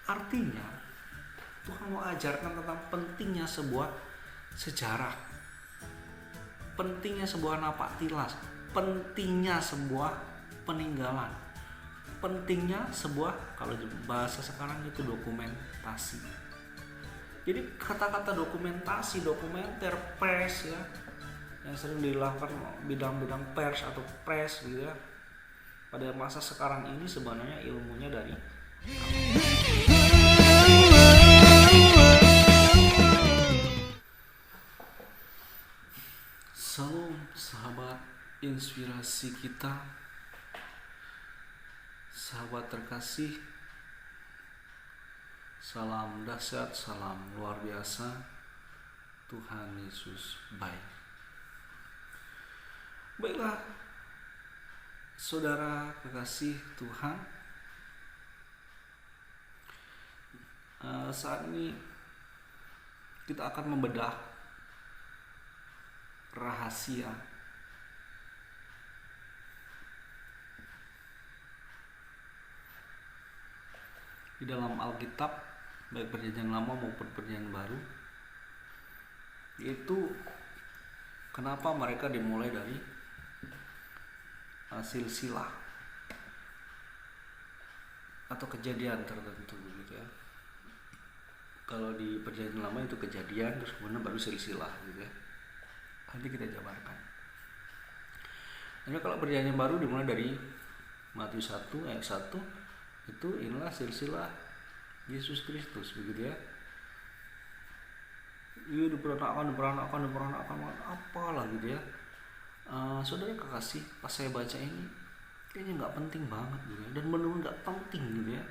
Artinya Tuhan mau ajarkan tentang pentingnya sebuah sejarah, pentingnya sebuah napak tilas, pentingnya sebuah peninggalan, pentingnya sebuah, kalau bahasa sekarang itu dokumentasi. Jadi kata-kata dokumentasi, dokumenter, pers ya, yang sering dilakukan bidang-bidang pers atau press gitu ya, pada masa sekarang ini sebenarnya ilmunya dari Salam sahabat inspirasi kita, sahabat terkasih, salam dahsyat, salam luar biasa. Tuhan Yesus baik. Baiklah saudara kekasih Tuhan, saat ini kita akan membedah rahasia di dalam Alkitab, baik Perjanjian Lama maupun Perjanjian Baru, yaitu kenapa mereka dimulai dari silsilah atau kejadian tertentu gitu ya. Kalau di Perjanjian Lama itu kejadian, terus kemudian baru silsilah gitu ya. Nanti kita jabarkan. Jadi kalau Perjanjian Baru dimulai dari Matius 1 ayat 1, itu inilah silsilah Yesus Kristus begitu ya. Iya, diperanakan apalah gitu ya. Saudara kekasih, pas saya baca ini kayaknya nggak penting banget gitu ya, dan benar-benar nggak penting gitu ya,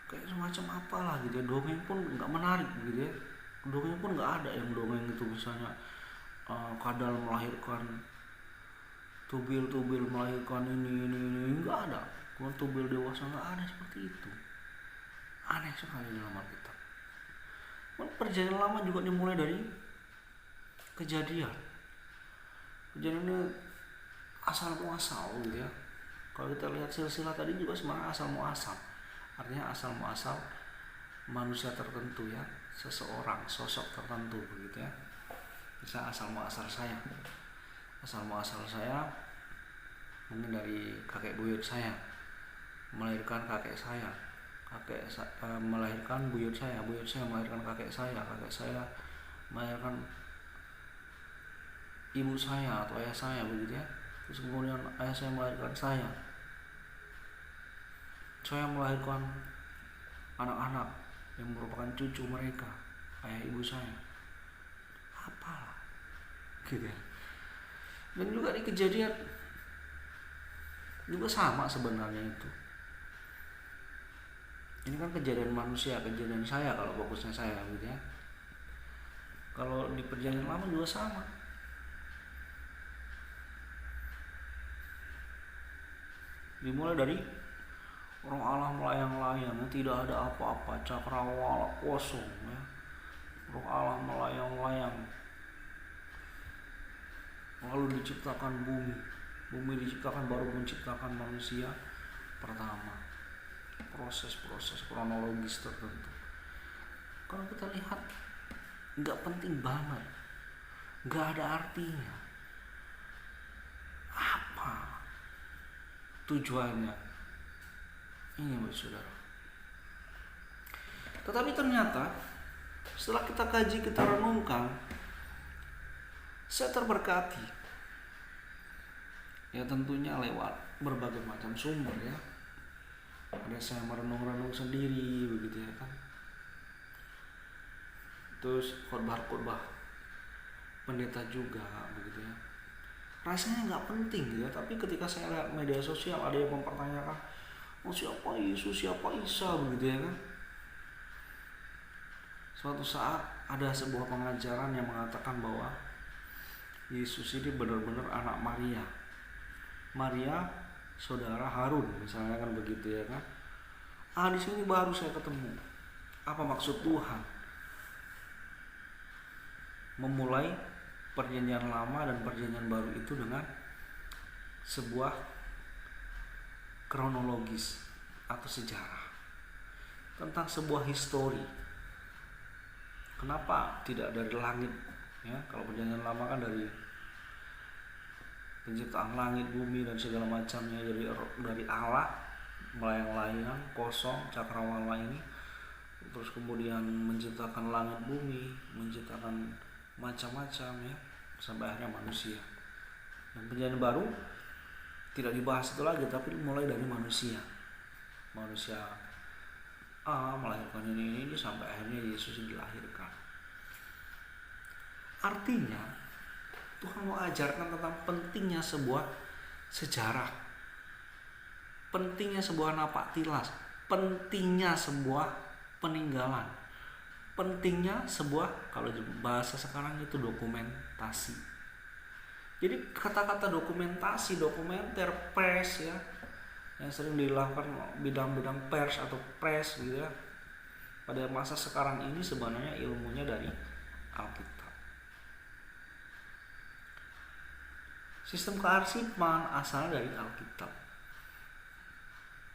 kayak semacam apalah gitu ya. Dongeng pun nggak menarik gitu ya, dongeng pun nggak ada yang dongeng itu misalnya kadal melahirkan tubil melahirkan ini nggak ada, kemudian tubil dewasa, nggak ada seperti itu. Aneh sekali dalam Alkitab. Perjanjian Lama juga dimulai dari kejadian ini asal muasal gitu ya. Kalau kita lihat silsilah tadi juga sebenarnya asal muasal, artinya asal muasal manusia tertentu ya, seseorang, sosok tertentu begitu ya. Bisa asal muasal saya mungkin dari kakek buyut saya melahirkan kakek saya, melahirkan buyut saya melahirkan kakek saya melahirkan ibu saya atau ayah saya begitu ya. Terus kemudian ayah saya melahirkan saya melahirkan anak-anak yang merupakan cucu mereka, ayah ibu saya, apalah gitu ya. Dan juga di kejadian juga sama sebenarnya itu. Ini kan kejadian manusia, kejadian saya kalau fokusnya saya gitu ya. Kalau di Perjanjian Lama juga sama. Dimulai dari orang Allah melayang-layang, tidak ada apa-apa, cakrawala kosong ya. Roh Allah melayang-layang. Lalu diciptakan bumi diciptakan, baru menciptakan manusia pertama. Proses-proses kronologis tertentu. Kalau kita lihat nggak penting banget, nggak ada artinya. Apa tujuannya ini buat saudara? Tetapi ternyata setelah kita kaji, kita renungkan, saya terberkati ya, tentunya lewat berbagai macam sumber ya. Ada saya merenung-renung sendiri begitu ya kan, terus khotbah pendeta juga begitu ya. Rasanya nggak penting gitu ya, tapi ketika saya lihat media sosial ada yang mempertanyakan, siapa Yesus, siapa Isa begitu ya kan. Suatu saat ada sebuah pengajaran yang mengatakan bahwa Yesus ini benar-benar anak Maria saudara Harun misalnya kan begitu ya kan. Di sini baru saya ketemu apa maksud Tuhan memulai Perjanjian Lama dan Perjanjian Baru itu dengan sebuah kronologis atau sejarah. tentang sebuah histori. Kenapa tidak dari langit? Ya, kalau perjanjian lama kan dari penciptaan langit, bumi dan segala macamnya dari Allah, melayang-layang kosong cakrawala ini, terus kemudian menciptakan langit bumi, menciptakan macam-macam ya, sampai akhirnya manusia. Dan perjanjian baru tidak dibahas itu lagi, tapi mulai dari manusia melahirkan ini sampai akhirnya Yesus dilahirkan. Artinya Tuhan mau ajarkan tentang pentingnya sebuah sejarah, pentingnya sebuah napak tilas, pentingnya sebuah peninggalan, pentingnya sebuah, kalau bahasa sekarang itu dokumentasi. Jadi kata-kata dokumentasi, dokumenter, pers ya, yang sering dilakukan bidang-bidang pers atau press gitu ya, pada masa sekarang ini sebenarnya ilmunya dari Alkitab. Sistem kearsipan asalnya dari Alkitab,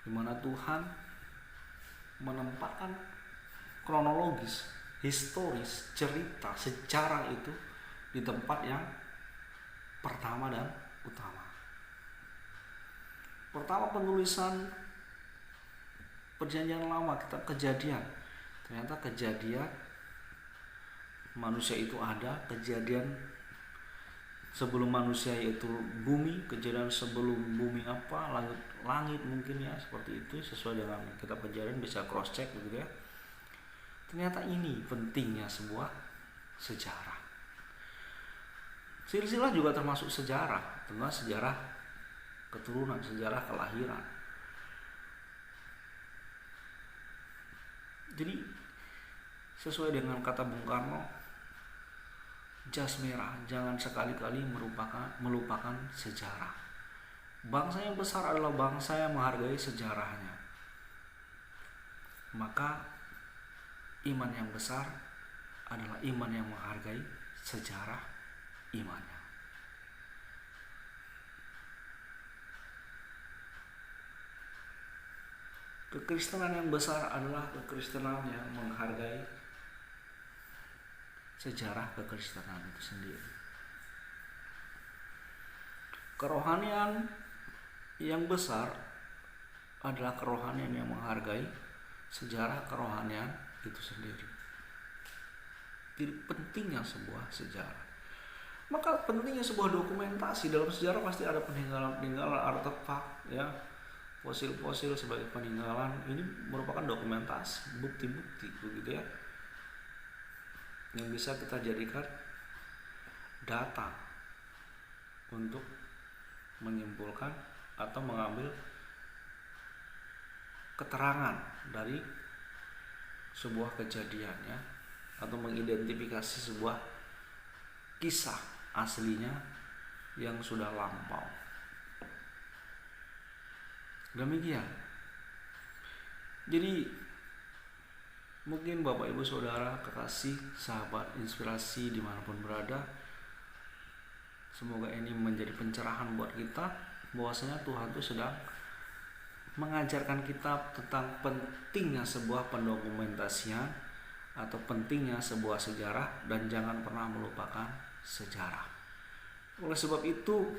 di mana Tuhan menempatkan kronologis, historis, cerita, sejarah itu di tempat yang pertama dan utama. Pertama penulisan perjanjian lama, kitab Kejadian. Ternyata kejadian manusia itu ada, kejadian sebelum manusia yaitu bumi, kejadian sebelum bumi apa, langit mungkin ya, seperti itu sesuai dengan kitab Kejadian, bisa cross check begitu ya. Ternyata ini pentingnya sebuah sejarah. Silsilah juga termasuk sejarah, tentang sejarah keturunan, sejarah kelahiran. Jadi sesuai dengan kata Bung Karno, jas merah, jangan sekali-kali melupakan sejarah. Bangsa yang besar adalah bangsa yang menghargai sejarahnya. Maka iman yang besar adalah iman yang menghargai sejarah imannya. Kekristenan yang besar adalah kekristenan yang menghargai sejarah kekristenan itu sendiri. Kerohanian yang besar adalah kerohanian yang menghargai sejarah kerohanian itu sendiri. Jadi pentingnya sebuah sejarah. Maka pentingnya sebuah dokumentasi. Dalam sejarah pasti ada peninggalan-peninggalan, artefak ya, fosil-fosil sebagai peninggalan. Ini merupakan dokumentasi, bukti-bukti begitu ya, yang bisa kita jadikan data untuk menyimpulkan atau mengambil keterangan dari sebuah kejadian ya, atau mengidentifikasi sebuah kisah aslinya yang sudah lampau. Demikian. Jadi mungkin Bapak Ibu Saudara, kekasih, sahabat inspirasi dimanapun berada, semoga ini menjadi pencerahan buat kita bahwasanya Tuhan itu sedang mengajarkan kita tentang pentingnya sebuah pendokumentasian atau pentingnya sebuah sejarah, dan jangan pernah melupakan sejarah. Oleh sebab itu,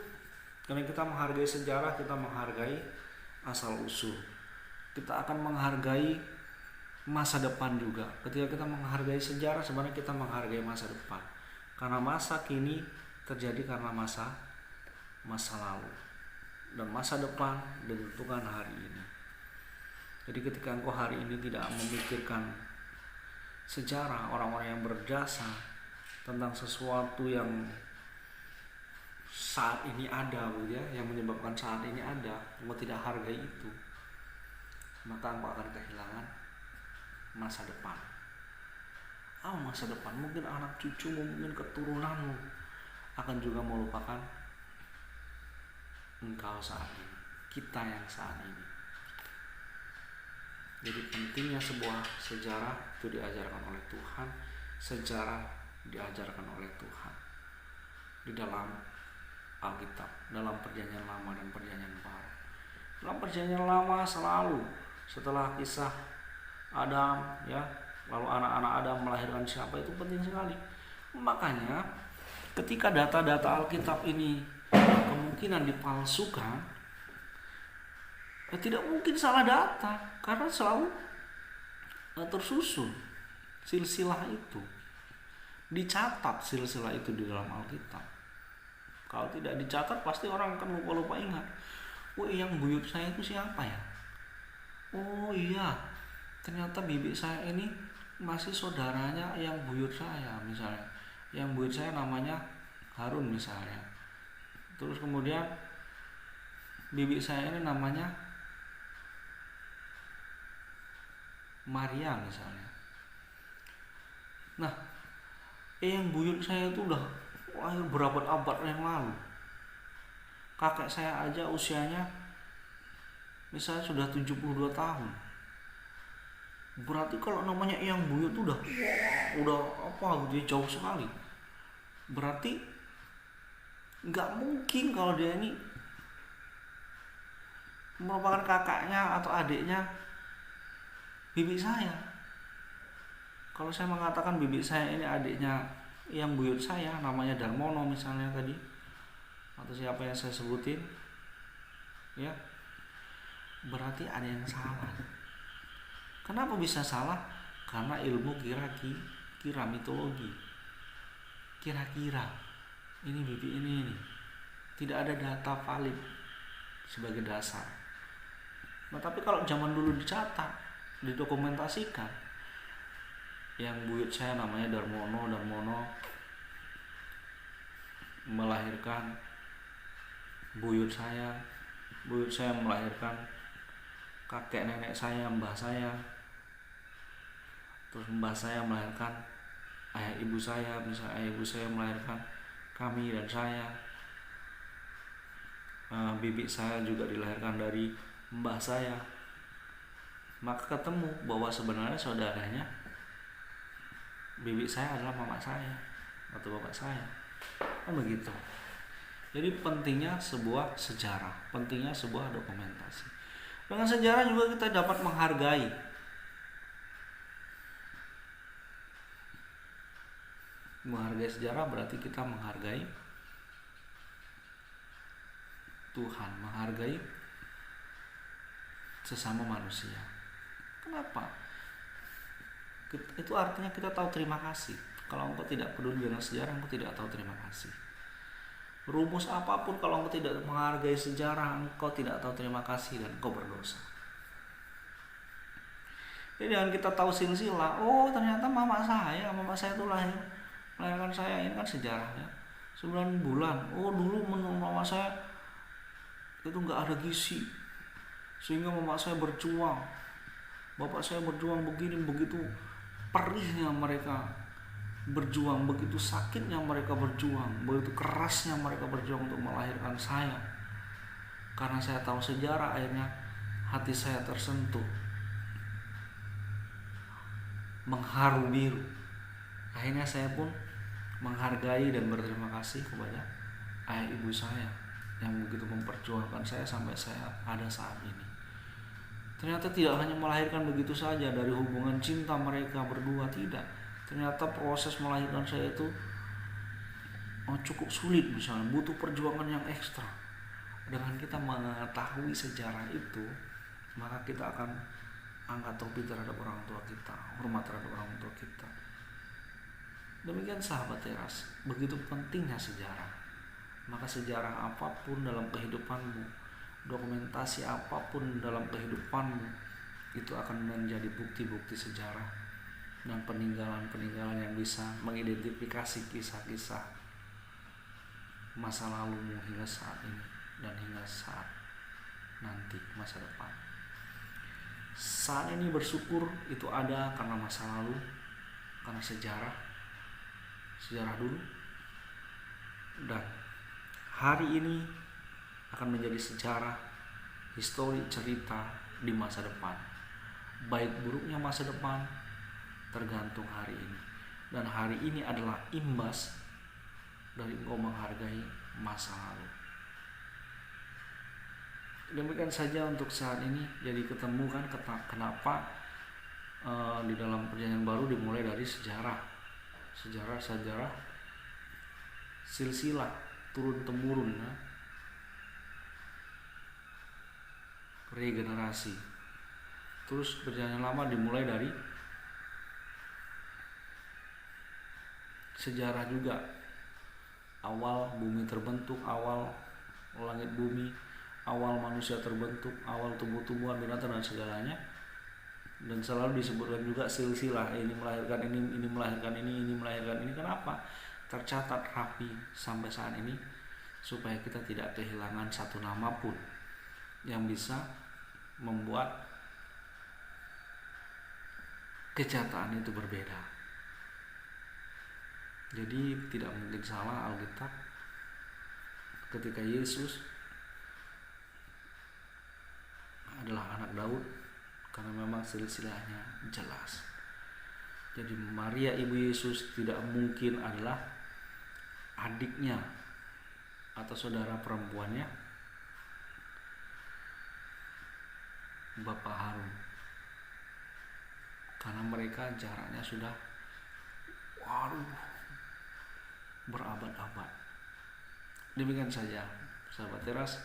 karena kita menghargai sejarah, kita menghargai asal usul. Kita akan menghargai masa depan juga. Ketika kita menghargai sejarah, sebenarnya kita menghargai masa depan. Karena masa kini terjadi karena masa lalu. Dan masa depan ditentukan hari ini. Jadi ketika engkau hari ini tidak memikirkan sejarah orang-orang yang berjasa tentang sesuatu yang saat ini ada, yang menyebabkan saat ini ada, engkau tidak hargai itu, maka engkau akan kehilangan masa depan. Masa depan, mungkin anak cucumu, mungkin keturunanmu akan juga melupakan engkau saat ini, kita yang saat ini. Jadi pentingnya sebuah sejarah itu diajarkan oleh Tuhan, sejarah diajarkan oleh Tuhan di dalam Alkitab, dalam perjanjian lama dan perjanjian baru. Dalam perjanjian lama selalu setelah kisah Adam, ya, lalu anak-anak Adam melahirkan siapa, itu penting sekali. Makanya ketika data-data Alkitab ini kemungkinan dipalsukan, tidak mungkin salah data karena selalu tersusun silsilah itu, dicatat silsilah itu di dalam Alkitab. Kalau tidak dicatat pasti orang akan lupa-lupa ingat. Oh, yang buyut saya itu siapa ya? Oh iya, ternyata bibi saya ini masih saudaranya yang buyut saya misalnya. Yang buyut saya namanya Harun misalnya. Terus kemudian bibi saya ini namanya Maria misalnya. Nah, yang buyut saya itu udah berapa abad yang lalu. Kakek saya aja usianya misalnya sudah 72 tahun. Berarti kalau namanya yang buyut itu udah apa gitu, jauh sekali. Berarti nggak mungkin kalau dia ini merupakan kakaknya atau adiknya bibi saya. Kalau saya mengatakan bibi saya ini adiknya yang buyut saya, namanya Darmono misalnya tadi, atau siapa yang saya sebutin, ya, berarti ada yang salah. Kenapa bisa salah? Karena ilmu kira mitologi. Kira-kira ini bibi ini tidak ada data valid sebagai dasar. Nah, tapi kalau zaman dulu dicatat, didokumentasikan, yang buyut saya namanya Darmono melahirkan buyut saya melahirkan kakek nenek saya, mbah saya, terus mbah saya melahirkan ayah ibu saya, misalnya ayah ibu saya melahirkan kami dan saya, bibi saya juga dilahirkan dari mbah saya, maka ketemu bahwa sebenarnya saudaranya bibi saya adalah mama saya atau bapak saya, kan begitu. Jadi pentingnya sebuah sejarah, pentingnya sebuah dokumentasi. Dengan sejarah juga kita dapat menghargai. Menghargai sejarah berarti kita menghargai Tuhan, menghargai sesama manusia. Kenapa? Itu artinya kita tahu terima kasih. Kalau engkau tidak peduli dengan sejarah, engkau tidak tahu terima kasih. Rumus apapun, kalau engkau tidak menghargai sejarah, engkau tidak tahu terima kasih dan engkau berdosa. Jadi dengan kita tahu silsilah, oh ternyata mama saya itu melahirkan saya, ini kan sejarahnya 9 bulan. Oh dulu menurut mama saya itu nggak ada gizi, sehingga mama saya berjuang, bapak saya berjuang begini begitu. Perihnya mereka berjuang, begitu sakitnya mereka berjuang, begitu kerasnya mereka berjuang untuk melahirkan saya. Karena saya tahu sejarah, akhirnya hati saya tersentuh, mengharu biru. Akhirnya saya pun menghargai dan berterima kasih kepada ayah ibu saya yang begitu memperjuangkan saya sampai saya ada saat ini. Ternyata tidak hanya melahirkan begitu saja dari hubungan cinta mereka berdua, tidak. Ternyata proses melahirkan saya itu cukup sulit misalnya, butuh perjuangan yang ekstra. Dengan kita mengetahui sejarah itu, maka kita akan angkat topi terhadap orang tua kita, hormat terhadap orang tua kita. Demikian sahabat teras, begitu pentingnya sejarah. Maka sejarah apapun dalam kehidupanmu, dokumentasi apapun dalam kehidupanmu, itu akan menjadi bukti-bukti sejarah dan peninggalan-peninggalan yang bisa mengidentifikasi kisah-kisah masa lalumu hingga saat ini dan hingga saat nanti masa depan. Saat ini bersyukur itu ada karena masa lalu, karena sejarah dulu, dan hari ini akan menjadi sejarah, histori, cerita di masa depan. Baik buruknya masa depan tergantung hari ini, dan hari ini adalah imbas dari engkau menghargai masa lalu. Demikian saja untuk saat ini. Jadi ketemu kan kenapa di dalam perjanjian baru dimulai dari sejarah silsilah turun temurun ya, regenerasi. Terus perjanjian lama dimulai dari sejarah juga, awal bumi terbentuk, awal langit bumi, awal manusia terbentuk, awal tumbuh-tumbuhan, binatang dan segalanya. Dan selalu disebutkan juga silsilah, ini melahirkan ini melahirkan ini melahirkan ini. Kenapa? Tercatat rapi sampai saat ini supaya kita tidak kehilangan satu nama pun yang bisa membuat kenyataan itu berbeda. Jadi tidak mungkin salah Alkitab ketika Yesus adalah anak Daud, karena memang silsilahnya jelas. Jadi Maria ibu Yesus tidak mungkin adalah adiknya atau saudara perempuannya Bapak Harun, karena mereka jaraknya sudah berabad-abad. Demikian saja sahabat Teras,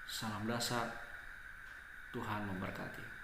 salam dasar, Tuhan memberkati.